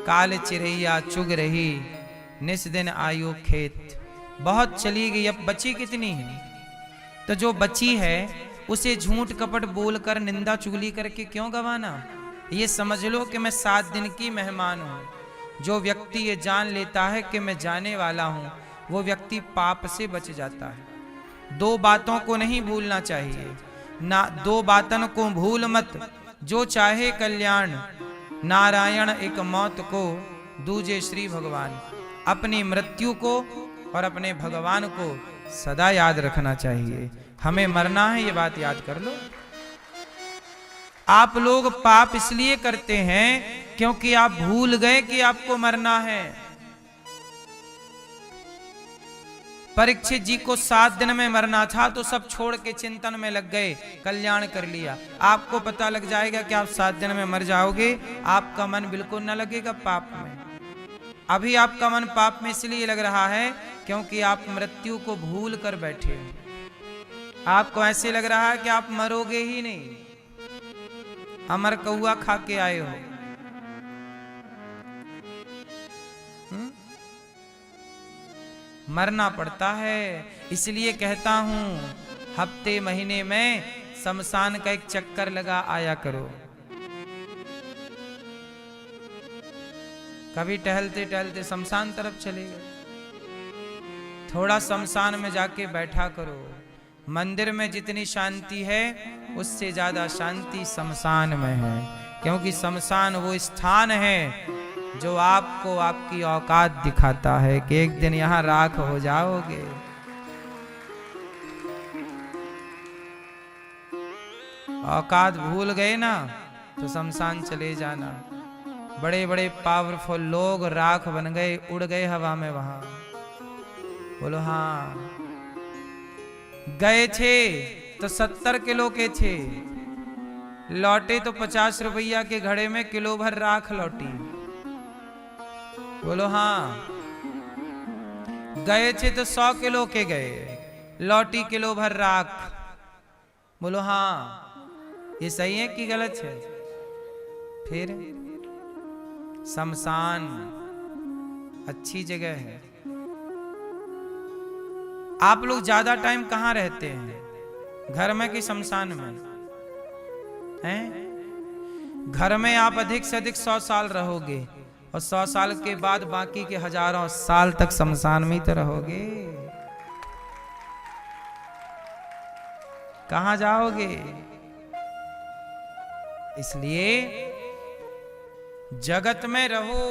काल चिरैया चुग रही, निस दिन आयु खेत। बहुत चली गई, अब बची कितनी है? तो जो बची है उसे झूठ कपट बोलकर निंदा चुगली करके क्यों गवाना? ये समझ लो कि मैं 7 दिन की मेहमान हूं। जो व्यक्ति ये जान लेता है कि मैं जाने वाला हूं, वो व्यक्ति पाप से बच जाता है। 2 बातों को नहीं भूलना चाहिए ना, 2 बातन को भूल मत, जो चाहे कल्याण। नारायण एक मौत को, दूजे श्री भगवान। अपनी मृत्यु को और अपने भगवान को सदा याद रखना चाहिए। हमें मरना है, ये बात याद कर लो। आप लोग पाप इसलिए करते हैं क्योंकि आप भूल गए कि आपको मरना है। परीक्षित जी को 7 दिन में मरना था तो सब छोड़ के चिंतन में लग गए, कल्याण कर लिया। आपको पता लग जाएगा कि आप 7 दिन में मर जाओगे, आपका मन बिल्कुल न लगेगा पाप में। अभी आपका मन पाप में इसलिए लग रहा है क्योंकि आप मृत्यु को भूल कर बैठे हो। आपको ऐसे लग रहा है कि आप मरोगे ही नहीं, अमर कौआ खा के आए हो। मरना पड़ता है, इसलिए कहता हूं हफ्ते महीने में शमशान का एक चक्कर लगा आया करो। कभी टहलते टहलते शमशान तरफ चले गए, थोड़ा शमशान में जाके बैठा करो। मंदिर में जितनी शांति है उससे ज्यादा शांति शमशान में है, क्योंकि शमशान वो स्थान है जो आपको आपकी औकात दिखाता है कि एक दिन यहां राख हो जाओगे। औकात भूल गए ना तो शमशान चले जाना। बड़े बड़े पावरफुल लोग राख बन गए, उड़ गए हवा में वहां। बोलो हाँ। गए थे तो 70 किलो के थे, लौटे तो 50 रुपया के घड़े में किलो भर राख लौटी। बोलो हाँ। गए थे तो 100 किलो के गए, लौटी किलो भर राख। बोलो हाँ। ये सही है कि गलत है? फिर शमशान अच्छी जगह है। आप लोग ज्यादा टाइम कहां रहते हैं, घर में कि शमशान में? हैं? घर में आप अधिक से अधिक 100 साल रहोगे और 100 साल के बाद बाकी के हजारों साल तक शमशान में ही तो रहोगे। कहां जाओगे? इसलिए जगत में रहो,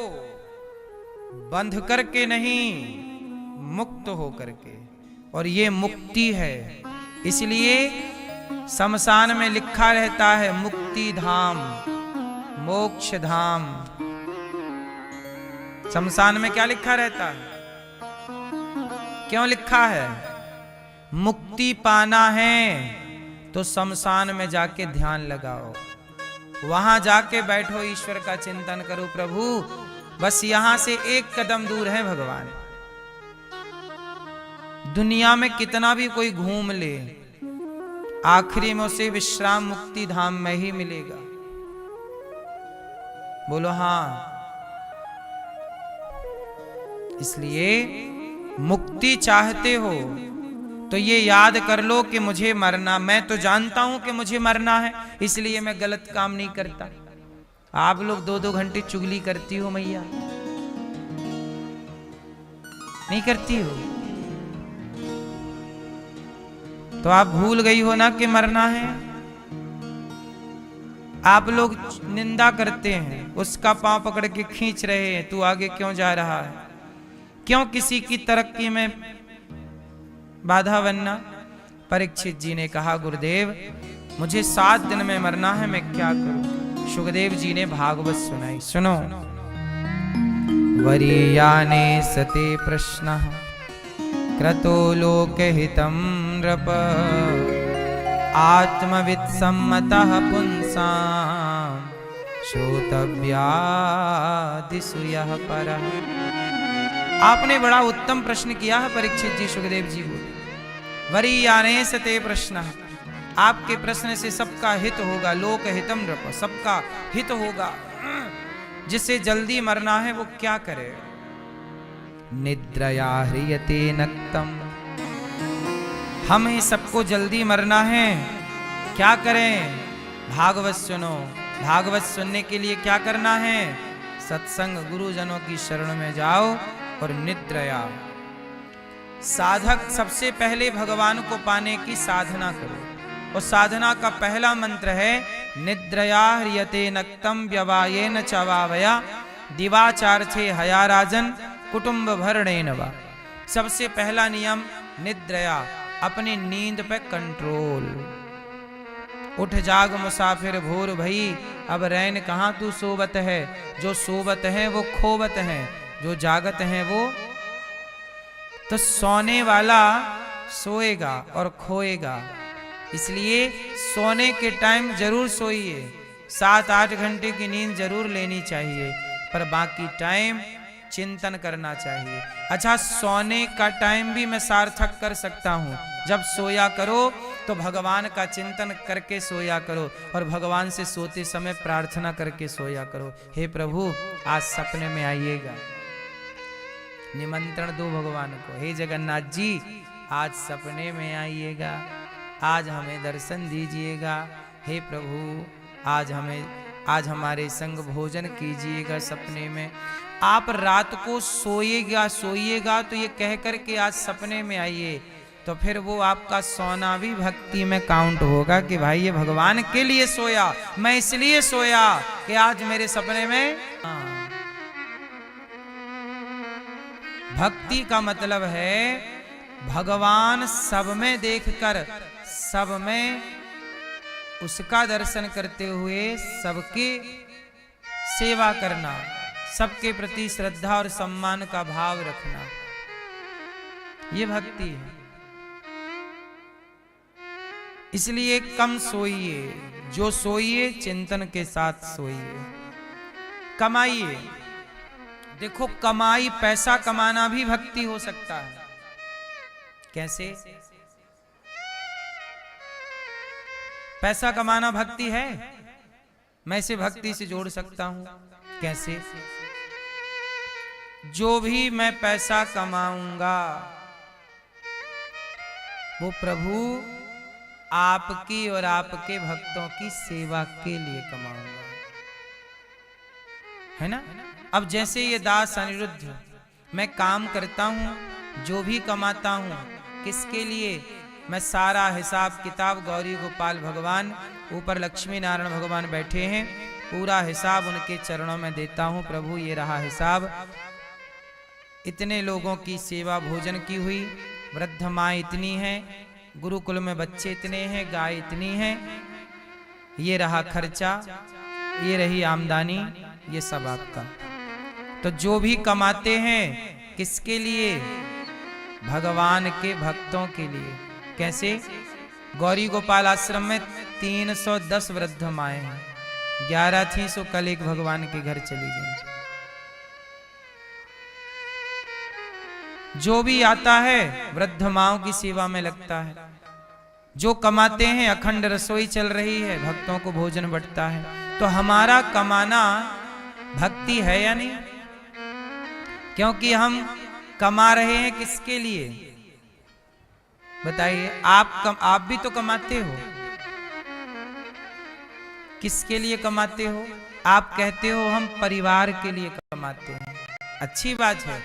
बंध करके नहीं, मुक्त हो करके। और ये मुक्ति है, इसलिए शमशान में लिखा रहता है मुक्ति धाम, मोक्ष धाम। शमशान में क्या लिखा रहता है? क्यों लिखा है? मुक्ति पाना है तो शमशान में जाके ध्यान लगाओ, वहां जाके बैठो, ईश्वर का चिंतन करो। प्रभु बस यहां से एक कदम दूर है भगवान। दुनिया में कितना भी कोई घूम ले, आखिरी में उसे विश्राम मुक्ति धाम में ही मिलेगा। बोलो हाँ। इसलिए मुक्ति चाहते हो तो ये याद कर लो कि मुझे मरना, मैं तो जानता हूं कि मुझे मरना है, इसलिए मैं गलत काम नहीं करता। आप लोग 2-2 घंटे चुगली करती हो मैया, नहीं करती हो? तो आप भूल गई हो ना कि मरना है। आप लोग निंदा करते हैं, उसका पांव पकड़ के खींच रहे हैं, तू आगे क्यों जा रहा है? क्यों किसी की तरक्की में बाधा बनना? परीक्षित जी ने कहा गुरुदेव मुझे 7 दिन में मरना है, मैं क्या करूं? सुखदेव जी ने भागवत सुनाई। सुनो। वरीयाने सते प्रश्नः क्रतो लोकहितं नृप, आत्मवित् सम्मतः पुंसां श्रोतव्यादिषु यः परः। आपने बड़ा उत्तम प्रश्न किया है परीक्षित जी। सुखदेव जी बोले वरीयाने सते प्रश्नः, आपके प्रश्न से सबका हित होगा। लोक हितम नृप, सबका हित होगा। जिसे जल्दी मरना है वो क्या करे? निद्रया ह्रियते नक्तम, हमें सबको जल्दी मरना है, क्या करें? भागवत सुनो। भागवत सुनने के लिए क्या करना है? सत्संग गुरुजनों की शरण में जाओ और निद्रया। साधक सबसे पहले भगवान को पाने की साधना करो, और साधना का पहला मंत्र है निद्रया ह्रियते नक्तम व्यवायेन चवावया दिवाचार्थे हया राजन कुटुंब भरणेन वा। सबसे पहला नियम निद्रया, अपनी नींद पे कंट्रोल। उठ जाग मुसाफिर भोर भई, अब रैन कहाँ तू सोवत है। जो सोवत है वो खोवत है, जो जागत है वो। तो सोने वाला सोएगा और खोएगा, इसलिए सोने के टाइम जरूर सोइए। 7-8 घंटे की नींद जरूर लेनी चाहिए, पर बाकी टाइम चिंतन करना चाहिए। अच्छा, सोने का टाइम भी मैं सार्थक कर सकता हूँ। जब सोया करो तो भगवान का चिंतन करके सोया करो, और भगवान से सोते समय प्रार्थना करके सोया करो। हे प्रभु, आज सपने में आइएगा, निमंत्रण दो भगवान को। हे जगन्नाथ जी, आज सपने में आइएगा, आज हमें दर्शन दीजिएगा। हे प्रभु, आज हमारे संग भोजन कीजिएगा सपने में। आप रात को सोइएगा तो ये कह कर के आज सपने में आइए, तो फिर वो आपका सोना भी भक्ति में काउंट होगा कि भाई ये भगवान के लिए सोया, मैं इसलिए सोया कि आज मेरे सपने में। भक्ति का मतलब है भगवान सब में देखकर, सब में उसका दर्शन करते हुए सबकी सेवा करना, सबके प्रति श्रद्धा और सम्मान का भाव रखना, ये भक्ति है। इसलिए कम सोइए, जो सोइए चिंतन के साथ सोइए। कमाइए, देखो कमाई, पैसा कमाना भी भक्ति हो सकता है। कैसे? पैसा कमाना भक्ति है, मैं इसे भक्ति से जोड़ सकता हूं। कैसे? जो भी मैं पैसा कमाऊंगा वो प्रभु आपकी और आपके भक्तों की सेवा के लिए कमाऊंगा, है ना? अब जैसे ये दास अनिरुद्ध, मैं काम करता हूं, जो भी कमाता हूं, किसके लिए? मैं सारा हिसाब किताब गौरी गोपाल भगवान, ऊपर लक्ष्मी नारायण भगवान बैठे हैं, पूरा हिसाब उनके चरणों में देता हूं। प्रभु ये रहा हिसाब, इतने लोगों की सेवा भोजन की हुई, वृद्ध माँ इतनी है, गुरुकुल में बच्चे इतने हैं, गाय इतनी है, ये रहा खर्चा, ये रही आमदनी, ये सब आपका। तो जो भी कमाते हैं किसके लिए? भगवान के भक्तों के लिए। कैसे? गौरी गोपाल आश्रम में 310 वृद्ध माएँ हैं, 11 थी सो कल एक भगवान के घर चली गई। जो भी आता है वृद्ध माओं की सेवा में लगता है। जो कमाते हैं, अखंड रसोई चल रही है, भक्तों को भोजन बंटता है। तो हमारा कमाना भक्ति है या नहीं? क्योंकि हम कमा रहे हैं किसके लिए? बताइए, आप भी तो कमाते हो, किसके लिए कमाते हो? आप कहते हो हम परिवार के लिए कमाते हैं, अच्छी बात है,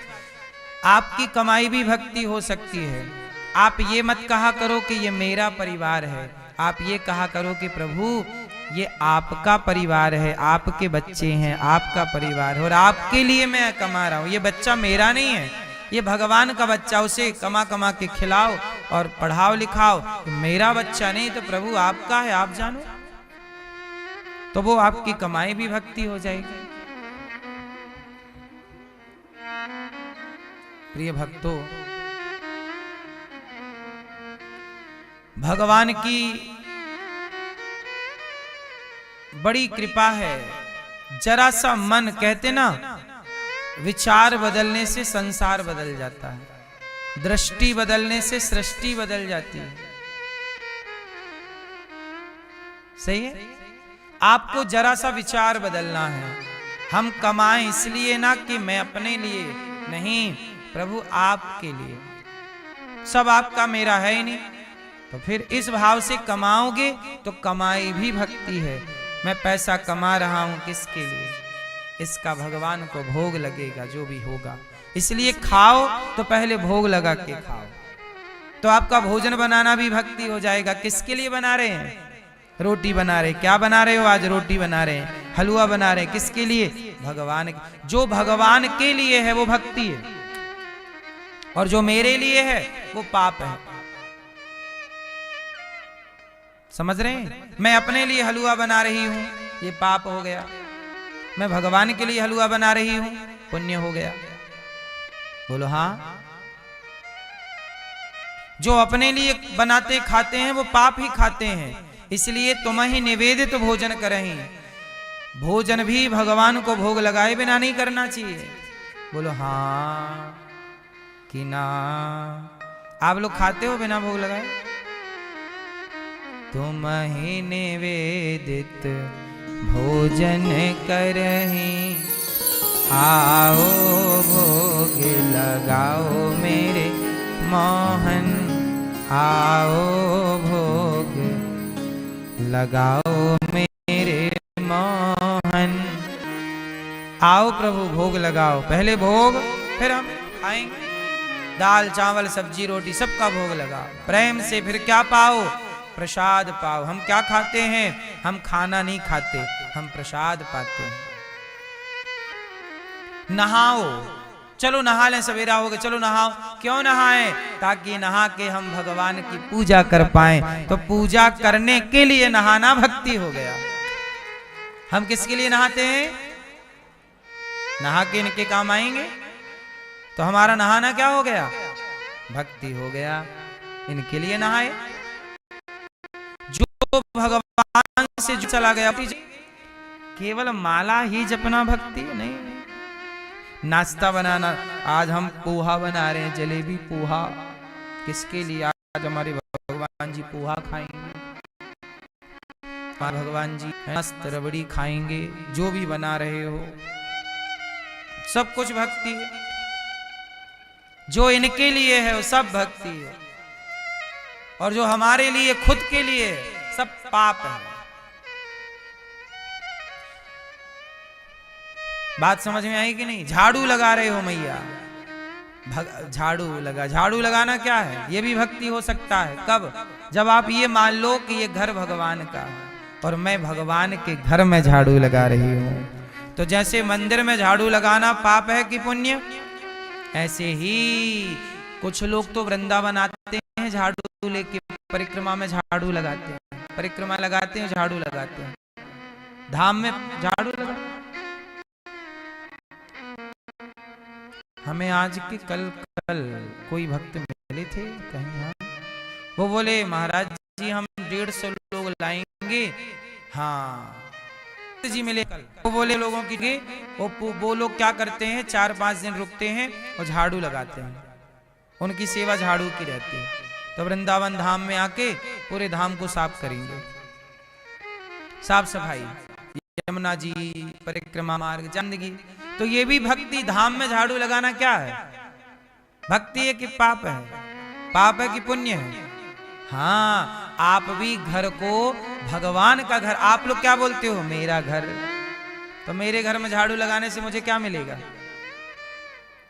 आपकी कमाई भी भक्ति हो सकती है। आप ये मत कहा करो कि ये मेरा परिवार है, आप ये कहा करो कि प्रभु ये आपका परिवार है, आपके बच्चे हैं, आपका परिवार है, और आपके लिए मैं कमा रहा हूं। ये बच्चा मेरा नहीं है, ये भगवान का बच्चा, उसे कमा कमा के खिलाओ और पढ़ाओ लिखाओ। मेरा बच्चा नहीं तो प्रभु आपका है, आप जानो। तो वो आपकी कमाई भी भक्ति हो जाएगी। प्रिय भक्तों, भगवान की बड़ी कृपा है। जरा सा मन, कहते ना, विचार बदलने से संसार बदल जाता है, दृष्टि बदलने से सृष्टि बदल जाती है। सही है? आपको जरा सा विचार बदलना है, हम कमाएं इसलिए ना कि मैं अपने लिए, नहीं प्रभु आपके लिए, सब आपका मेरा है ही नहीं। तो फिर इस भाव से कमाओगे तो कमाई भी भक्ति है। मैं पैसा कमा रहा हूं किसके लिए? इसका भगवान को भोग लगेगा जो भी होगा। इसलिए खाओ तो पहले भोग लगा के खाओ, तो आपका भोजन बनाना भी भक्ति हो जाएगा। किसके लिए बना रहे हैं? रोटी बना रहे। क्या बना रहे हो आज? रोटी बना रहे हैं, हलवा बना रहे हैं। किसके लिए? भगवान। जो भगवान के लिए है वो भक्ति है, और जो मेरे लिए है वो पाप है। समझ रहे हैं? मैं अपने लिए हलवा बना रही हूं, ये पाप हो गया। मैं भगवान के लिए हलवा बना रही हूं, पुण्य हो गया। बोलो हाँ। जो अपने लिए बनाते खाते हैं वो पाप ही खाते हैं। इसलिए तुम ही निवेदित भोजन करही। भोजन भी भगवान को भोग लगाए बिना नहीं करना चाहिए। बोलो हाँ कि ना। आप लोग खाते हो बिना भोग लगाए? तुम ही निवेदित भोजन करही, आओ भोग लगाओ मेरे मोहन, आओ भोग लगाओ मेरे मोहन। आओ प्रभु भोग लगाओ। पहले भोग फिर हम खाएंगे। दाल चावल सब्जी रोटी सबका भोग लगाओ प्रेम से। फिर क्या पाओ? प्रसाद पाओ। हम क्या खाते हैं? हम खाना नहीं खाते, हम प्रसाद पाते हैं। नहाओ, चलो नहा लें, सवेरा हो गया, चलो नहाओ। क्यों नहाएं? ताकि नहा के हम भगवान की पूजा कर पाएं। तो पूजा करने के लिए नहाना भक्ति हो गया। हम किसके लिए नहाते हैं? नहा के इनके काम आएंगे, तो हमारा नहाना क्या हो गया? भक्ति हो गया। इनके लिए नहाए। जो भगवान से जो चला गया, केवल माला ही जपना भक्ति नहीं। नाश्ता बनाना, आज हम पोहा बना रहे हैं, जलेबी पोहा। किसके लिए? आज हमारे भगवान जी पोहा खाएंगे, भगवान जी मस्त रबड़ी खाएंगे। जो भी बना रहे हो सब कुछ भक्ति है। जो इनके लिए है वो सब भक्ति है, और जो हमारे लिए खुद के लिए सब पाप है। बात समझ में आई कि नहीं? झाड़ू लगा रहे हो मैया, झाड़ू लगाना क्या है? ये भी भक्ति हो सकता है। कब? जब आप ये मान लो कि ये घर भगवान का है और मैं भगवान के घर में झाड़ू लगा रही हूं। तो जैसे मंदिर में झाड़ू लगाना पाप है कि पुण्य, ऐसे ही कुछ लोग तो वृंदावन आते हैं झाड़ू लेके, परिक्रमा में झाड़ू लगाते हैं, परिक्रमा लगाते हैं, झाड़ू लगाते हैं, धाम में झाड़ू लगा। हमें आज के कल कोई भक्त मिले थे कहीं, हाँ, वो बोले महाराज जी हम 150 लोग लाएंगे। हाँ जी मिले कल। वो बोले लोगों की वो लोग क्या करते हैं, 4-5 दिन रुकते हैं और झाड़ू लगाते हैं। उनकी सेवा झाड़ू की रहती है। तो वृंदावन धाम में आके पूरे धाम को साफ करेंगे, साफ सफाई, यमुना जी, परिक्रमा मार्ग, जिंदगी। तो ये भी भक्ति। धाम में झाड़ू लगाना क्या है? भक्ति है कि पाप है? पाप है कि पुण्य है? हाँ, आप भी घर को भगवान का घर, आप लोग क्या बोलते हो? मेरा घर। तो मेरे घर में झाड़ू लगाने से मुझे क्या मिलेगा?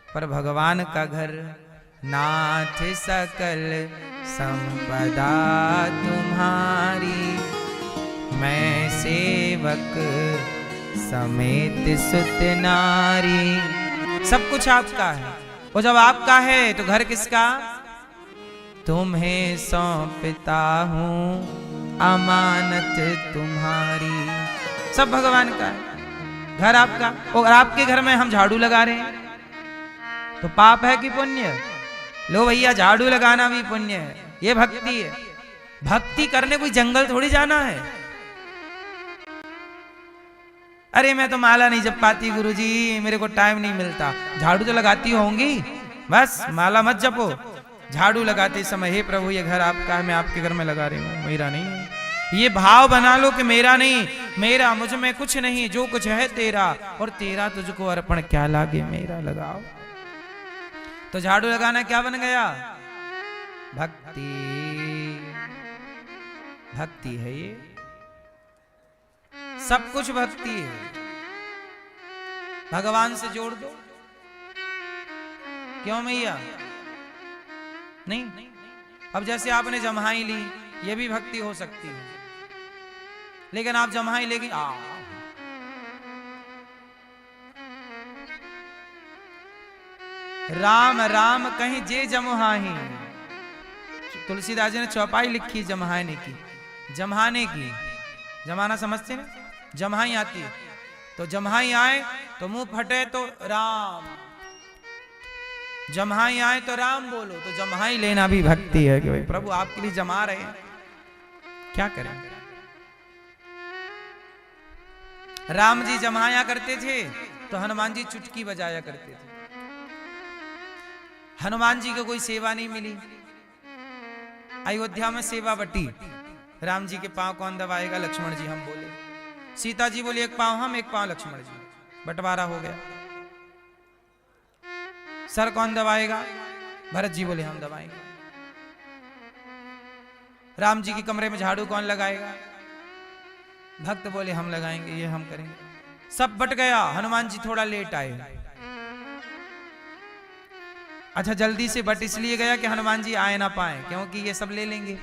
पर भगवान का घर, नाथ सकल संपदा तुम्हारी, मैं सेवक समेत सुत नारी। सब कुछ आपका है, और जब आपका है तो घर किसका? तुम्हें सौंपता हूं अमानत तुम्हारी। सब भगवान का है, घर आपका। और आपके घर में हम झाड़ू लगा रहे हैं तो पाप है कि पुण्य? लो भैया, झाड़ू लगाना भी पुण्य है, ये भक्ति है। भक्ति करने कोई जंगल थोड़ी जाना है। अरे मैं तो माला नहीं जप पाती गुरुजी, मेरे को टाइम नहीं मिलता। झाड़ू तो लगाती होंगी, बस माला मत जपो। झाड़ू लगाते समय हे प्रभु ये घर आपका है, मैं आपके घर में लगा रही हूँ, मेरा नहीं है। ये भाव बना लो कि मेरा नहीं, मेरा मुझ में कुछ नहीं, जो कुछ है तेरा, और तेरा तुझको अर्पण क्या लागे मेरा लगाओ। तो झाड़ू लगाना क्या बन गया? भक्ति। भक्ति है ये, सब कुछ भक्ति है। भगवान से जोड़ दो। क्यों मैया? नहीं। अब जैसे आपने जम्हाई ली, ये भी भक्ति हो सकती है, लेकिन आप जम्हाई लेगी राम राम कहीं जे जमुहाही। तुलसीदास जी ने चौपाई लिखी जमहाने की, जमहाने की। जमाना समझते ना, जम्हाई आती है तो जम्हाई आए तो मुंह फटे तो राम, जम्हाई आए तो राम बोलो। तो जम्हाई लेना भी भक्ति है कि भाई प्रभु आपके लिए जमा रहे हैं, क्या करें। राम जी जमाया करते थे तो हनुमान जी चुटकी बजाया करते थे। हनुमान जी को कोई सेवा नहीं मिली, अयोध्या में सेवा बटी। राम जी के पांव कौन दबाएगा? लक्ष्मण जी हम बोले, सीता जी बोली एक पांव हम एक पांव लक्ष्मण जी, बंटवारा हो गया। सर कौन दबाएगा? भरत जी बोले हम दबाएंगे। राम जी के कमरे में झाड़ू कौन लगाएगा? भक्त बोले हम लगाएंगे, ये हम करेंगे। सब बट गया, हनुमान जी थोड़ा लेट आए। अच्छा जल्दी से बट इसलिए गया कि हनुमान जी आए ना पाए, क्योंकि ये सब ले लेंगे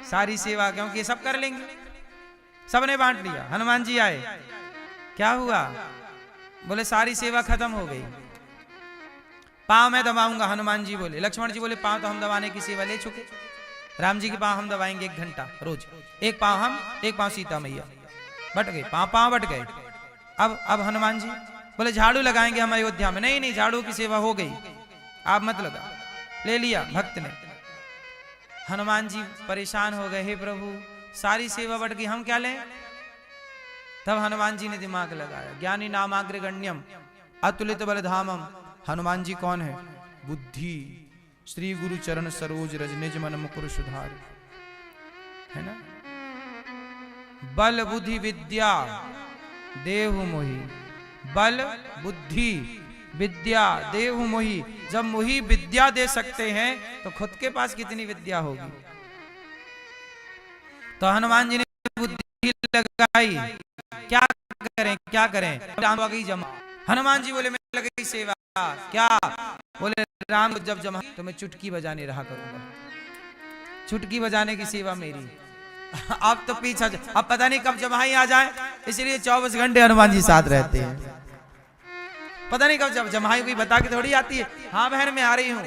सारी सेवा, क्योंकि ये सब कर लेंगे। सबने बांट लिया, हनुमान जी आए, क्या हुआ? बोले सारी सेवा खत्म हो गई, पांव मैं दबाऊंगा। हनुमान जी बोले, लक्ष्मण जी बोले पांव तो हम दबाने की सेवा ले चुके, राम जी के पांव हम दबाएंगे 1 घंटा रोज, एक पांव हम एक पांव सीता मैया। बट गए, पांव बट गए। अब हनुमान जी बोले झाड़ू लगाएंगे हम अयोध्या में। नहीं झाड़ू की सेवा हो गई, आप मत लगा। ले लिया भक्त ने। हनुमान जी परेशान हो गए, हे प्रभु सारी सेवा बढ़ गई, हम क्या लें? तब हनुमान जी ने दिमाग लगाया। ज्ञानी नामाग्र गण्यम अतुलित बलधामम। हनुमान जी कौन है? बुद्धि श्री गुरु चरण सरोज रज निज मन मुकुर सुधार, है ना। बल बुद्धि विद्या देहु मोहि, बल बुद्धि विद्या देहु मोहि। जब मोहि विद्या दे सकते हैं तो खुद के पास कितनी विद्या होगी। तो हनुमान जी ने बुद्धि लगाई, क्या करें राम गई जमा। हनुमान जी बोले मैं लगी सेवा, क्या? बोले राम जब जमा तो मैं चुटकी बजाने रहा करूंगा, चुटकी बजाने की सेवा मेरी। अब तो पीछा, अब पता नहीं कब जमाई आ जाए, इसलिए 24 घंटे हनुमान जी साथ रहते हैं। पता नहीं कब जब जमाई कोई बता के थोड़ी आती है, हाँ बहन मैं आ रही हूं।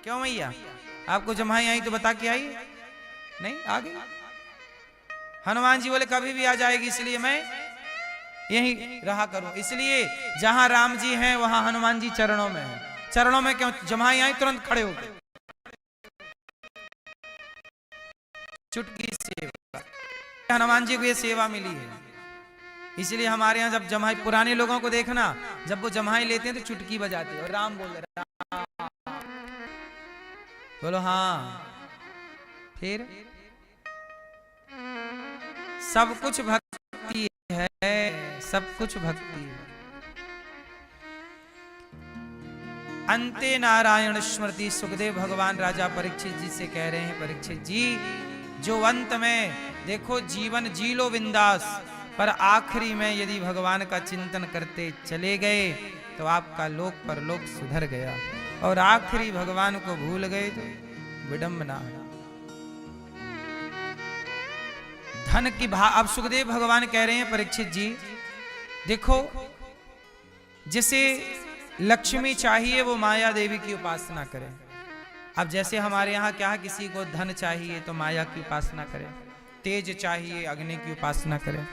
क्यों मैया आपको जमाई आई तो बता के आई? नहीं, आ गई। हनुमान जी बोले कभी भी आ जाएगी, इसलिए मैं यहीं रहा करूं। इसलिए जहां राम जी हैं वहां हनुमान जी चरणों में हैं। चरणों में क्यों? जमाई आई तुरंत खड़े हो गए, चुटकी सेवा। हनुमान जी को ये सेवा मिली है, इसलिए हमारे यहाँ जब जमाई, पुराने लोगों को देखना जब वो जमाई लेते हैं तो चुटकी बजाते हैं और राम बोल रहे, बोलो हाँ। फिर सब कुछ भक्ति है, सब कुछ भक्ति है। अंते नारायण स्मृति। सुखदेव भगवान राजा परीक्षित जी से कह रहे हैं, परीक्षित जी जो अंत में देखो जीवन जी लो बिंदास, पर आखिरी में यदि भगवान का चिंतन करते चले गए तो आपका लोक परलोक सुधर गया, और आखिरी भगवान को भूल गए तो विडंबना है। धन की अब सुखदेव भगवान कह रहे हैं परीक्षित जी देखो, जिसे लक्ष्मी चाहिए वो माया देवी की उपासना करे। अब जैसे हमारे यहाँ क्या है, किसी को धन चाहिए तो माया की उपासना करे, तेज चाहिए अग्नि की उपासना करे,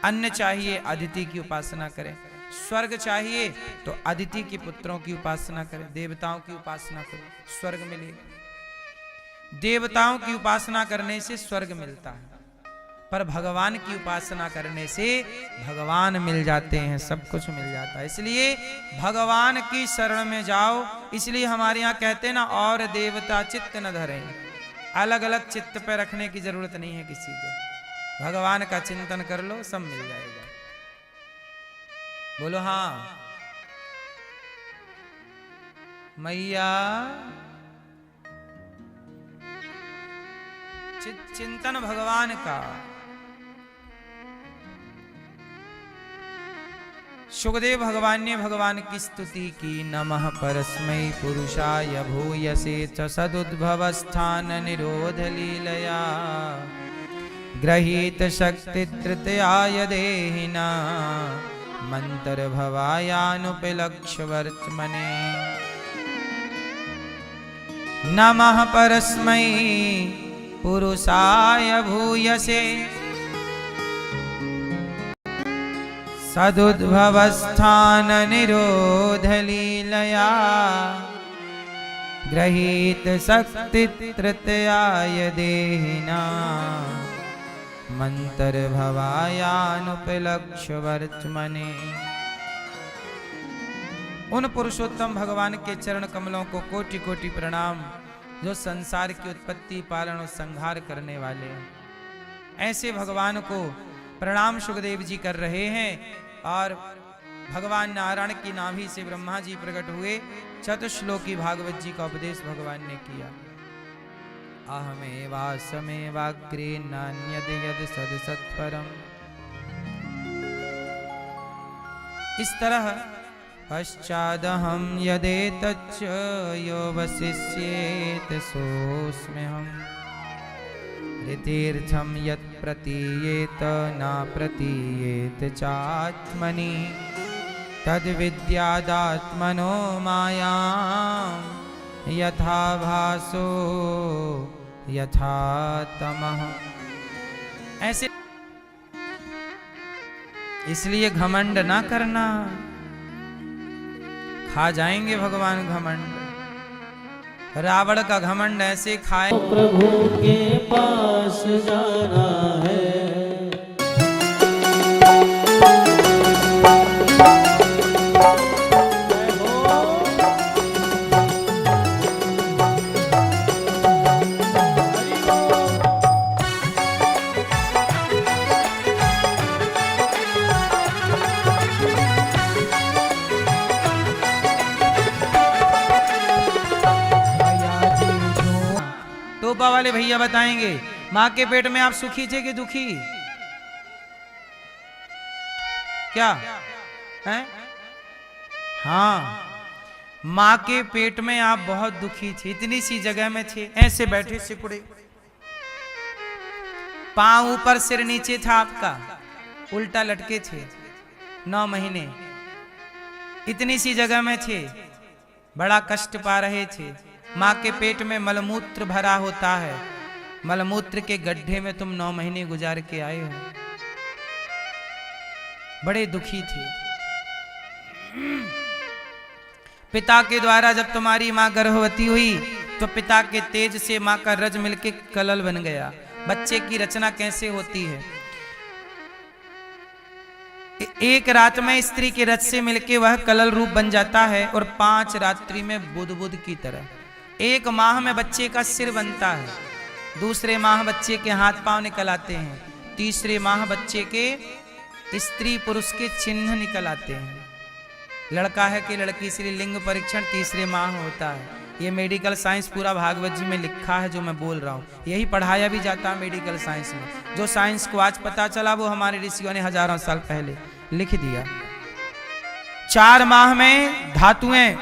अन्न चाहिए अदिति की उपासना करें, स्वर्ग चाहिए तो अदिति के पुत्रों की उपासना करें, देवताओं की उपासना करें, स्वर्ग मिलेगा। देवताओं की उपासना करने से स्वर्ग मिलता है, पर भगवान की उपासना करने से भगवान मिल जाते हैं, सब कुछ मिल जाता है। इसलिए भगवान की शरण में जाओ। इसलिए हमारे यहाँ कहते हैं ना, और देवता चित्त न धरे, अलग अलग चित्त पे रखने की जरूरत नहीं है किसी को। भगवान का चिंतन कर लो, सब मिल जाएगा। बोलो हाँ मैया। चिंतन भगवान का। सुखदेव भगवान ने भगवान की स्तुति की। नमः परस्मै पुरुषाय भूयसे च सदुद्भवस्थान निरोध लीलया गृहीत शक्ति तृतीयाय देहिना मंत्र भवायानुपलक्ष्य वर्त्मने। नमः परस्मै पुरुषाय भूयसे सदुद्भवस्थान निरोध लीलया गृहीत शक्ति तृतीयाय देहिना मंत्र भवायानुपलक्ष्य वर्त्मने। उन पुरुषोत्तम भगवान के चरण कमलों को कोटि कोटि प्रणाम, जो संसार की उत्पत्ति पालन और संहार करने वाले हैं। ऐसे भगवान को प्रणाम सुखदेव जी कर रहे हैं। और भगवान नारायण की नाभि से ब्रह्मा जी प्रकट हुए। चतुश्लोकी भागवत जी का उपदेश भगवान ने किया। अहमेवासमेवाग्रे नान्यद यद सद सत्परम। इस तरह पश्चादहम यदेतच्च यो वशिष्येत सोऽस्म्यहम् ऋतीर्थम यत् प्रतीयेत न प्रतीयेत चात्मनि तद्विद्यादात्मनो मायां यथा भासो यथा तमः। ऐसे इसलिए घमंड ना करना, खा जाएंगे भगवान घमंड। रावण का घमंड ऐसे खाए। प्रभु के पास जाना है। टोपा वाले भैया बताएंगे, माँ के पेट में आप सुखी थे कि दुखी? क्या है? हाँ, माँ के पेट में आप बहुत दुखी थे। इतनी सी जगह में थे, ऐसे बैठे सिकुड़े, पांव ऊपर सिर नीचे था आपका, उल्टा लटके थे 9 महीने। इतनी सी जगह में थे, बड़ा कष्ट पा रहे थे। माँ के पेट में मलमूत्र भरा होता है, मलमूत्र के गड्ढे में तुम 9 महीने गुजार के आए हो। बड़े दुखी थे। पिता के द्वारा जब तुम्हारी माँ गर्भवती हुई तो पिता के तेज से माँ का रज मिलके कलल बन गया। बच्चे की रचना कैसे होती है? एक रात में स्त्री के रज से मिलके वह कलल रूप बन जाता है और 5 रात्रि में बुदबुद की तरह। 1 माह में बच्चे का सिर बनता है, दूसरे माह बच्चे के हाथ पांव निकल आते हैं, तीसरे माह बच्चे के स्त्री पुरुष के चिन्ह निकल आते हैं। लड़का है कि लड़की, इसलिए लिंग परीक्षण तीसरे माह होता है। ये मेडिकल साइंस पूरा भागवत जी में लिखा है जो मैं बोल रहा हूँ। यही पढ़ाया भी जाता है मेडिकल साइंस में। जो साइंस को आज पता चला वो हमारे ऋषियों ने हजारों साल पहले लिख दिया। 4 माह में धातुएं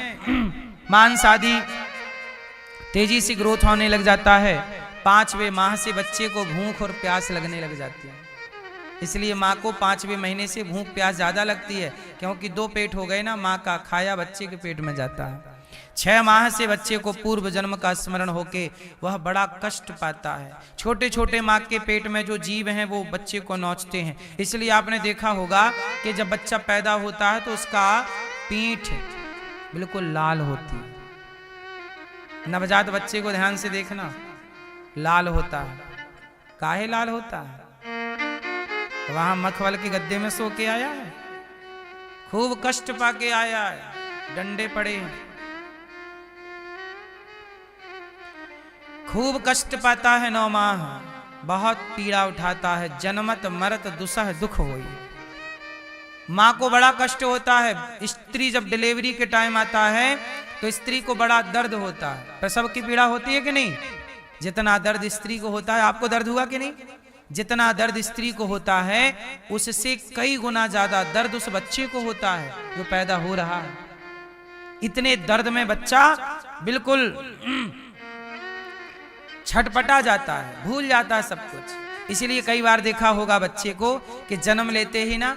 मांस आदि तेजी से ग्रोथ होने लग जाता है। 5वें माह से बच्चे को भूख और प्यास लगने लग जाती है। इसलिए माँ को 5वें महीने से भूख प्यास ज्यादा लगती है, क्योंकि 2 पेट हो गए ना, माँ का खाया बच्चे के पेट में जाता है। 6 माह से बच्चे को पूर्व जन्म का स्मरण होके वह बड़ा कष्ट पाता है। छोटे छोटे माँ के पेट में जो जीव हैं वो बच्चे को नोचते हैं। इसलिए आपने देखा होगा कि जब बच्चा पैदा होता है तो उसका पीठ बिल्कुल लाल होती है। नवजात बच्चे को ध्यान से देखना, लाल होता है। काहे लाल होता है? वहां मखमल के गद्दे में सो के आया है, खूब कष्ट पाके आया है, डंडे पड़े हैं। खूब कष्ट पाता है 9 माह, बहुत पीड़ा उठाता है, जन्मत मरत दुसह दुख होई। माँ को बड़ा कष्ट होता है। स्त्री जब डिलीवरी के टाइम आता है तो स्त्री को बड़ा दर्द होता है। प्रसव की पीड़ा होती है कि नहीं? जितना दर्द स्त्री को होता है, आपको दर्द हुआ कि नहीं? जितना दर्द स्त्री को होता है उससे कई गुना ज्यादा दर्द उस बच्चे को होता है जो पैदा हो रहा है। इतने दर्द में बच्चा बिल्कुल छटपटा जाता है, भूल जाता है सब कुछ। इसीलिए कई बार देखा होगा बच्चे को कि जन्म लेते ही ना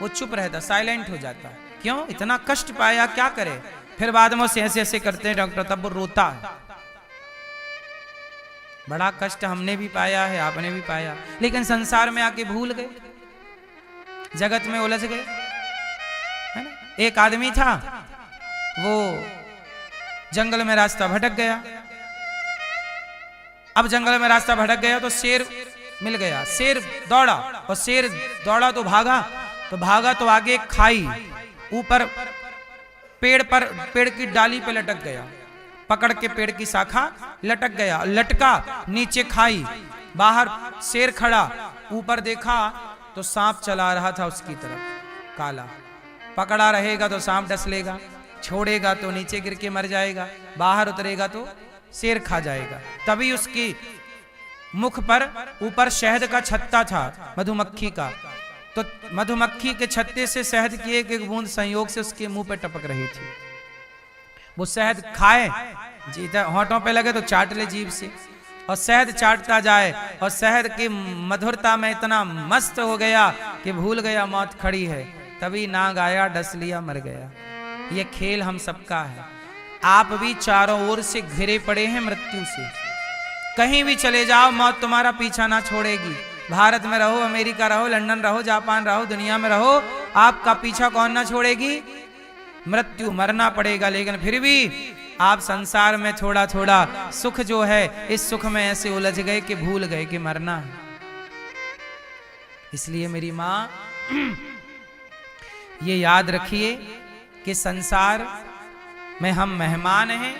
वो चुप रहता, साइलेंट हो जाता है। क्यों? इतना कष्ट पाया, क्या करे। फिर बाद में उसे ऐसे ऐसे करते हैं डॉक्टर, तब वो रोता है। बड़ा कष्ट हमने भी पाया है, आपने भी पाया, लेकिन संसार में आके भूल गए, जगत में उलझ गए, है ना। एक आदमी था, वो जंगल में रास्ता भटक गया। अब जंगल में रास्ता भटक गया तो शेर मिल गया। शेर दौड़ा और शेर दौड़ा तो भागा तो आगे खाई, ऊपर पेड़ की डाली पे लटक गया, पकड़ के पेड़ की शाखा लटक गया, लटका नीचे खाई, बाहर शेर खड़ा, ऊपर देखा तो सांप चला रहा था उसकी तरफ, काला। पकड़ा रहेगा तो सांप डस लेगा, छोड़ेगा तो नीचे गिर के मर जाएगा, बाहर उतरेगा तो शेर खा जाएगा। तभी उसकी मुख पर ऊपर शहद का छत्ता था, मधुमक्खी का, तो मधुमक्खी के छत्ते से शहद की एक एक बूंद संयोग से उसके मुंह पे टपक रही थी। वो शहद खाए, जीता होंठों पे लगे तो चाट ले जीभ से, और शहद चाटता जाए, और शहद की मधुरता में इतना मस्त हो गया कि भूल गया मौत खड़ी है। तभी नाग आया, डस लिया, मर गया। ये खेल हम सबका है। आप भी चारों ओर से घिरे पड़े हैं मृत्यु से। कहीं भी चले जाओ, मौत तुम्हारा पीछा ना छोड़ेगी। भारत में रहो, अमेरिका रहो, लंदन रहो, जापान रहो, दुनिया में रहो, आपका पीछा कौन ना छोड़ेगी? मृत्यु। मरना पड़ेगा, लेकिन फिर भी आप संसार में थोड़ा थोड़ा सुख जो है, इस सुख में ऐसे उलझ गए कि भूल गए कि मरना है। इसलिए मेरी माँ ये याद रखिए कि संसार में हम मेहमान हैं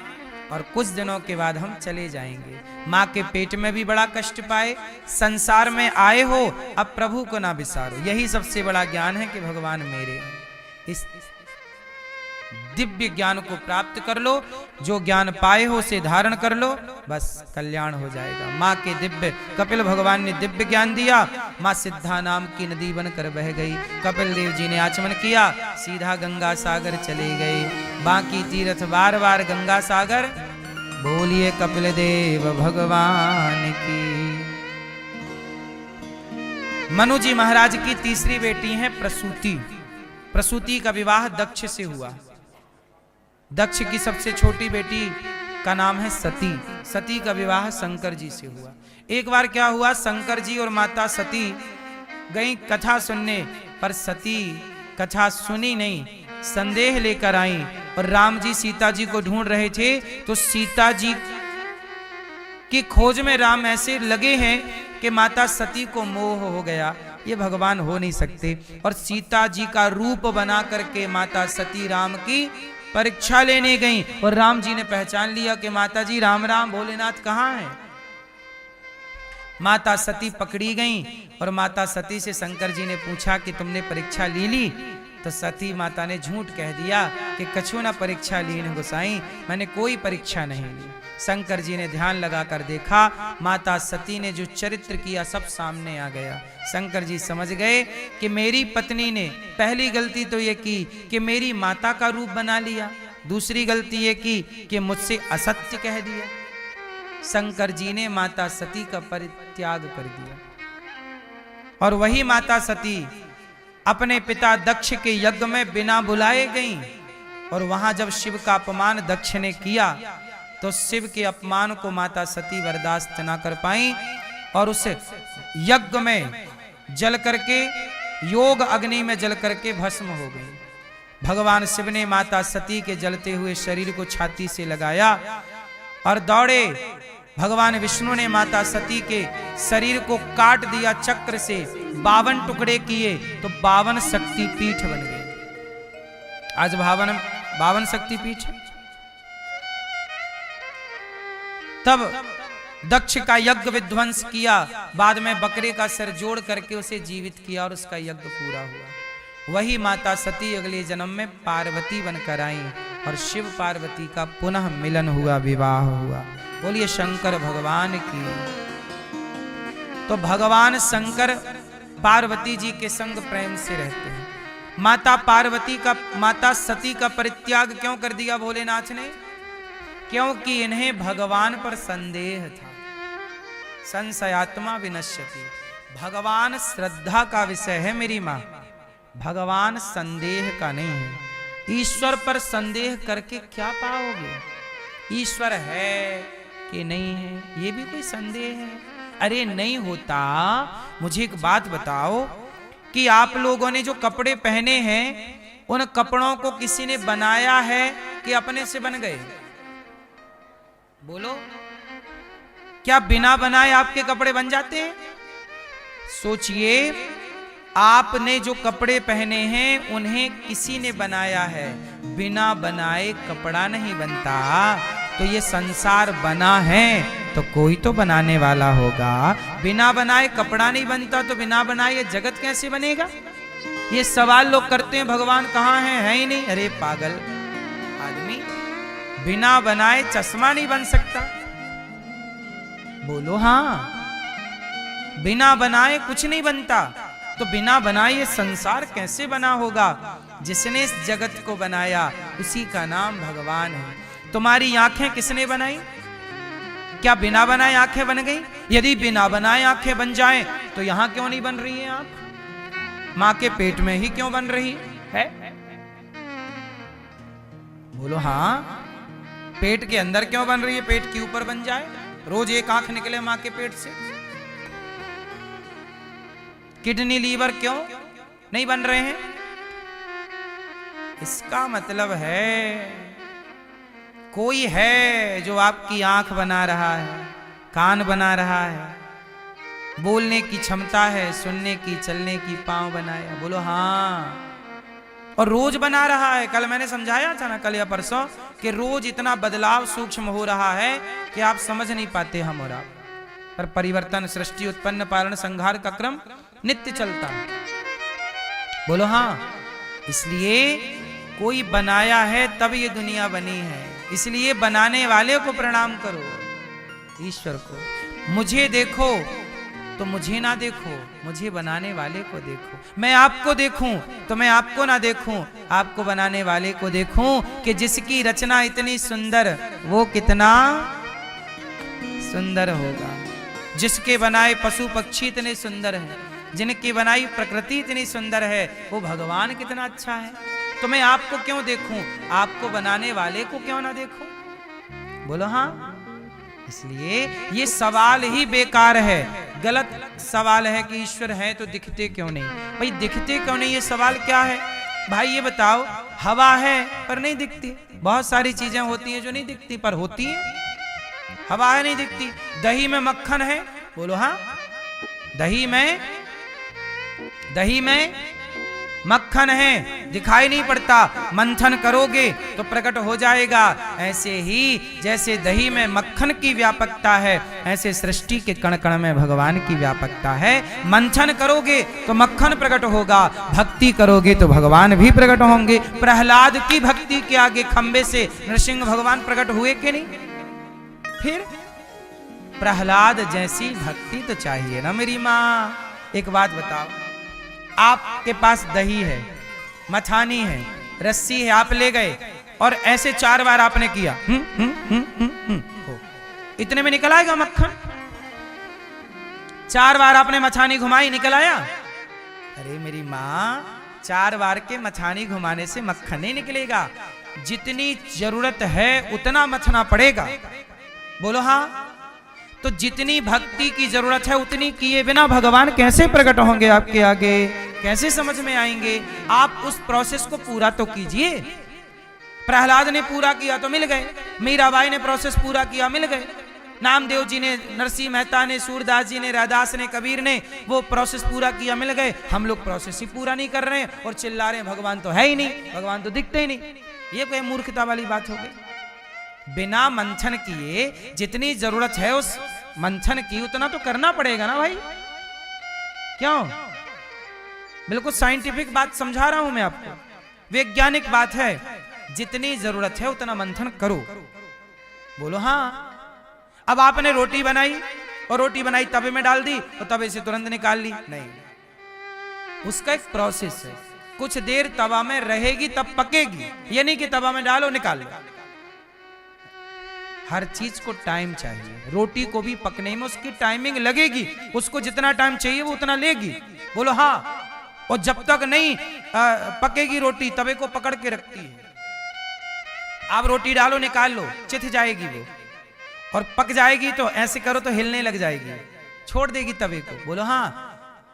और कुछ दिनों के बाद हम चले जाएंगे। माँ के पेट में भी बड़ा कष्ट पाए, संसार में आए हो, अब प्रभु को ना बिसारो। यही सबसे बड़ा ज्ञान है कि भगवान मेरे हैं। इस दिव्य ज्ञान को प्राप्त कर लो, जो ज्ञान पाए हो उसे धारण कर लो, बस कल्याण हो जाएगा। माँ के दिव्य कपिल भगवान ने दिव्य ज्ञान दिया, माँ सिद्धा नाम की नदी बनकर बह गई। कपिल देव जी ने आचमन किया, सीधा गंगा सागर चले गए। बाकी तीर्थ बार बार गंगा सागर, बोलिए कपिल देव भगवान की। मनु जी महाराज की तीसरी बेटी है प्रसूति। प्रसूति का विवाह दक्ष से हुआ। दक्ष की सबसे छोटी बेटी का नाम है सती। सती का विवाह शंकर जी से हुआ। एक बार क्या हुआ, शंकर जी और माता सती गई कथा सुनने, पर सती कथा सुनी नहीं, संदेह लेकर आई। और राम जी सीता जी को ढूंढ रहे थे, तो सीता जी की खोज में राम ऐसे लगे हैं कि माता सती को मोह हो गया, ये भगवान हो नहीं सकते। और सीता जी का रूप बना करके माता सती राम की परीक्षा लेने गई, और राम जी ने पहचान लिया कि माता जी राम राम, भोलेनाथ कहाँ हैं। माता सती पकड़ी गई, और माता सती से शंकर जी ने पूछा कि तुमने परीक्षा ले ली? तो सती माता ने झूठ कह दिया कि कछु ना परीक्षा ली न गोसाई, मैंने कोई परीक्षा नहीं ली। शंकर जी ने ध्यान लगाकर देखा, माता सती ने जो चरित्र किया सब सामने आ गया। शंकर जी समझ गए कि मेरी पत्नी ने पहली गलती तो ये की कि मेरी माता का रूप बना लिया, दूसरी गलती ये की कि मुझसे असत्य कह दिया। शंकर जी ने माता सती का परित्याग कर दिया, और वही माता सती अपने पिता दक्ष के यज्ञ में बिना बुलाए गई। और वहां जब शिव का अपमान दक्ष ने किया, तो शिव के अपमान को माता सती बर्दाश्त ना कर पाई, और उस यज्ञ में जल करके, योग अग्नि में जल करके भस्म हो गई। भगवान शिव ने माता सती के जलते हुए शरीर को छाती से लगाया और दौड़े। भगवान विष्णु ने माता सती के शरीर को काट दिया चक्र से, 52 टुकड़े किए, तो 52 शक्तिपीठ बन गए। आज 52 शक्तिपीठ है। तब दक्ष का यज्ञ विध्वंस किया, बाद में बकरे का सिर जोड़ करके उसे जीवित किया और उसका यज्ञ पूरा हुआ। वही माता सती अगले जन्म में पार्वती बनकर आई और शिव पार्वती का पुनः मिलन हुआ, विवाह हुआ। बोलिए शंकर भगवान की। तो भगवान शंकर पार्वती जी के संग प्रेम से रहते हैं। माता सती का परित्याग क्यों कर दिया भोलेनाथ ने? क्योंकि इन्हें भगवान पर संदेह था। संशयात्मा विनश्यति। भगवान श्रद्धा का विषय है मेरी माँ, भगवान संदेह का नहीं है। ईश्वर पर संदेह करके क्या पाओगे? ईश्वर है कि नहीं है ये भी कोई संदेह है? अरे नहीं होता। मुझे एक बात बताओ कि आप लोगों ने जो कपड़े पहने हैं उन कपड़ों को किसी ने बनाया है कि अपने से बन गए? बोलो, क्या बिना बनाए आपके कपड़े बन जाते हैं? सोचिए, आपने जो कपड़े पहने हैं उन्हें किसी ने बनाया है, बिना बनाए कपड़ा नहीं बनता। तो ये संसार बना है तो कोई तो बनाने वाला होगा। बिना बनाए कपड़ा नहीं बनता तो बिना बनाए ये जगत कैसे बनेगा? ये सवाल लोग करते हैं, भगवान कहाँ है ही नहीं। अरे पागल आदमी, बिना बनाए चश्मा नहीं बन सकता। बोलो हाँ, बिना बनाए कुछ नहीं बनता। तो बिना बनाए ये संसार कैसे बना होगा? जिसने इस जगत को बनाया उसी का नाम भगवान है। तुम्हारी आंखें किसने बनाई? क्या बिना बनाए आंखें बन गई? यदि बिना बनाए आंखें बन जाएं तो यहां क्यों नहीं बन रही है आंख? मां के पेट में ही क्यों बन रही है? बोलो हाँ, पेट के अंदर क्यों बन रही है? पेट के ऊपर बन जाए, रोज एक आंख निकले मां के पेट से। किडनी लीवर क्यों नहीं बन रहे हैं? इसका मतलब है कोई है जो आपकी आंख बना रहा है, कान बना रहा है, बोलने की क्षमता है, सुनने की, चलने की, पांव बनाया। बोलो हाँ। और रोज बना रहा है। कल मैंने समझाया था ना, कल या परसों, कि रोज इतना बदलाव सूक्ष्म हो रहा है कि आप समझ नहीं पाते हम और आप। पर परिवर्तन, सृष्टि, उत्पन्न, पालन, संहार का क्रम नित्य चलता है। बोलो हाँ। इसलिए कोई बनाया है तब ये दुनिया बनी है। इसलिए बनाने वाले को प्रणाम करो, ईश्वर को। मुझे देखो तो मुझे ना देखो, मुझे बनाने वाले को देखो। मैं आपको देखूं तो मैं आपको ना देखूं, आपको बनाने वाले को देखूं कि जिसकी रचना इतनी सुंदर वो कितना सुंदर होगा। जिसके बनाए पशु पक्षी इतने सुंदर हैं, जिनकी बनाई प्रकृति इतनी सुंदर है, वो भगवान कितना अच्छा है। तो मैं आपको क्यों देखूं, आपको बनाने वाले को क्यों ना देखूं? बोलो हाँ। इसलिए ये सवाल ही बेकार है, गलत सवाल है कि ईश्वर है तो दिखते क्यों नहीं। भाई दिखते क्यों नहीं, ये सवाल क्या है? भाई ये बताओ, हवा है पर नहीं दिखती। बहुत सारी चीजें होती हैं जो नहीं दिखती पर होती हैं। हवा है नहीं दिखती। दही में मक्खन है, बोलो हाँ। दही में मक्खन है, दिखाई नहीं पड़ता, मंथन करोगे तो प्रकट हो जाएगा। ऐसे ही जैसे दही में मक्खन की व्यापकता है, ऐसे सृष्टि के कण कण में भगवान की व्यापकता है। मंथन करोगे तो मक्खन प्रकट होगा, भक्ति करोगे तो भगवान भी प्रकट होंगे। प्रहलाद की भक्ति के आगे खंबे से नरसिंह भगवान प्रकट हुए कि नहीं? फिर प्रहलाद जैसी भक्ति तो चाहिए ना मेरी माँ। एक बात बताओ, आपके पास दही है, मथानी है, रस्सी है, आप ले गए और ऐसे 4 बार आपने किया, इतने में निकल आएगा मक्खन? 4 बार आपने मथानी घुमाई, निकल आया? अरे मेरी माँ, 4 बार के मथानी घुमाने से मक्खन नहीं निकलेगा। जितनी जरूरत है उतना मथना पड़ेगा। बोलो हाँ। तो जितनी भक्ति की जरूरत है उतनी किए बिना भगवान कैसे प्रकट होंगे आपके आगे? कैसे समझ में आएंगे? आप उस प्रोसेस को पूरा तो कीजिए। प्रहलाद ने पूरा किया तो मिल गए, मीराबाई ने प्रोसेस पूरा किया, मिल गए, नामदेव जी ने, नरसिंह मेहता ने, सूरदास जी ने, रैदास ने, कबीर ने वो प्रोसेस पूरा किया, मिल गए। हम लोग प्रोसेस ही पूरा नहीं कर रहे हैं और चिल्ला रहे हैं भगवान तो है ही नहीं, भगवान तो दिखते ही नहीं। ये कोई मूर्खता वाली बात हो गई। बिना मंथन किए जितनी जरूरत है उस मंथन की उतना तो करना पड़ेगा ना भाई, क्यों? बिल्कुल साइंटिफिक बात समझा रहा हूं मैं आपको, वैज्ञानिक बात है। जितनी जरूरत है उतना मंथन करो। बोलो हाँ। अब आपने रोटी बनाई और रोटी बनाई तवे में डाल दी और तवे से तुरंत निकाल ली, नहीं, उसका एक प्रोसेस है। कुछ देर तवा में रहेगी तब पकेगी, ये नहीं कि तवा में डालो निकाल लो। हर चीज को टाइम चाहिए। रोटी को भी पकने में उसकी टाइमिंग लगेगी, उसको जितना टाइम चाहिए वो उतना लेगी। बोलो हाँ। और जब तक नहीं पकेगी रोटी, तवे को पकड़ के रखती है। आप रोटी डालो निकाल लो, चिथ जाएगी वो, और पक जाएगी तो ऐसे करो तो हिलने लग जाएगी, छोड़ देगी तवे को। बोलो हाँ।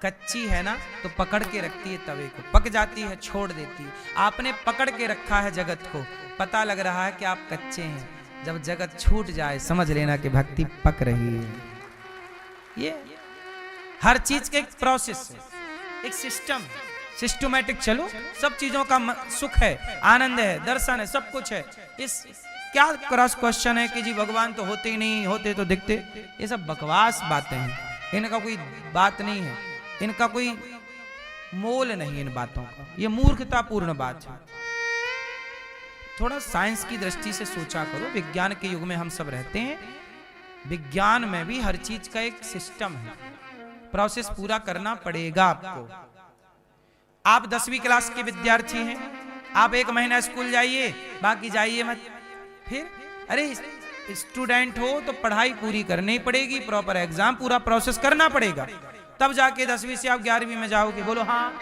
कच्ची है ना तो पकड़ के रखती है तवे को, पक जाती है छोड़ देती है। आपने पकड़ के रखा है जगत को, पता लग रहा है कि आप कच्चे हैं। जब जगत छूट जाए समझ लेना कि भक्ति पक रही है। ये हर चीज का एक प्रोसेस है, एक सिस्टम, सिस्टमैटिक चलो। सब चीजों का सुख है, आनंद है, दर्शन है, सब कुछ है। इस क्या क्रॉस क्वेश्चन है कि जी भगवान तो होते ही नहीं, होते तो दिखते, ये सब बकवास बातें हैं। इनका कोई बात नहीं है, इनका कोई मोल नहीं इन बातों का, ये मूर्खतापूर्ण बात है। थोड़ा साइंस की दृष्टि से सोचा करो। विज्ञान के युग में हम सब रहते हैं। विज्ञान में भी हर चीज का एक सिस्टम है, प्रोसेस पूरा करना पड़ेगा आपको। आप 10वीं क्लास के विद्यार्थी हैं, आप 1 महीना स्कूल जाइए, बाकी जाइए मत। फिर अरे स्टूडेंट हो तो पढ़ाई पूरी करनी पड़ेगी, प्रॉपर एग्जाम, पूरा प्रोसेस करना पड़ेगा, तब जाके 10वीं से आप 11वीं में जाओगे। बोलो हाँ।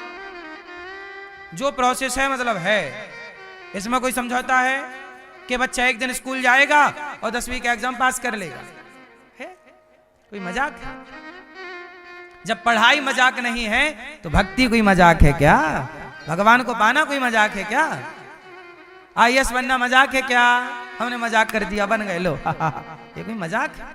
जो प्रोसेस है मतलब है, इसमें कोई समझौता है कि बच्चा एक दिन स्कूल जाएगा और 10वीं का एग्जाम पास कर लेगा? है कोई मजाक है? जब पढ़ाई मजाक नहीं है तो भक्ति कोई मजाक है क्या? भगवान को पाना कोई मजाक है क्या? IAS बनना मजाक है क्या? हमने मजाक कर दिया, बन गए, लो ये कोई मजाक है?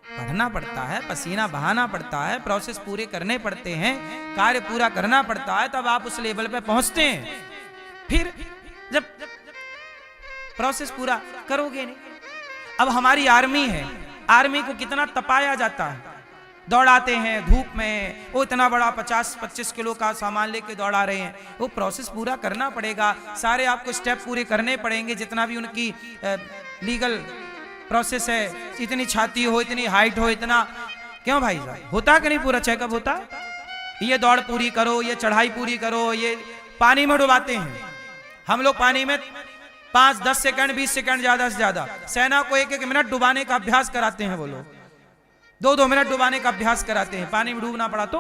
पढ़ना पड़ता है, पसीना बहाना पड़ता है, प्रोसेस पूरे करने पड़ते हैं, कार्य पूरा करना पड़ता है, तब आप उस लेवल पे पहुंचते हैं। फिर जब प्रोसेस पूरा करोगे नहीं। अब हमारी आर्मी है, आर्मी को कितना तपाया जाता है, दौड़ाते हैं धूप में, वो इतना बड़ा 50-25 किलो का सामान लेके दौड़ा रहे हैं, वो प्रोसेस पूरा करना पड़ेगा। सारे आपको स्टेप पूरे करने पड़ेंगे, जितना भी उनकी लीगल प्रोसेस है, इतनी छाती हो, इतनी हाइट हो, इतना, क्यों भाई साहब, होता कि नहीं पूरा चेकअप होता? ये दौड़ पूरी करो, ये चढ़ाई पूरी करो, ये पानी में डुबाते हैं हम लोग, पानी में 5-10 सेकंड 20 सेकंड ज्यादा से ज्यादा। सेना को 1-1 मिनट डुबाने का अभ्यास कराते हैं वो लोग, 2-2 मिनट डुबाने का अभ्यास कराते हैं। पानी में डूबना पड़ा तो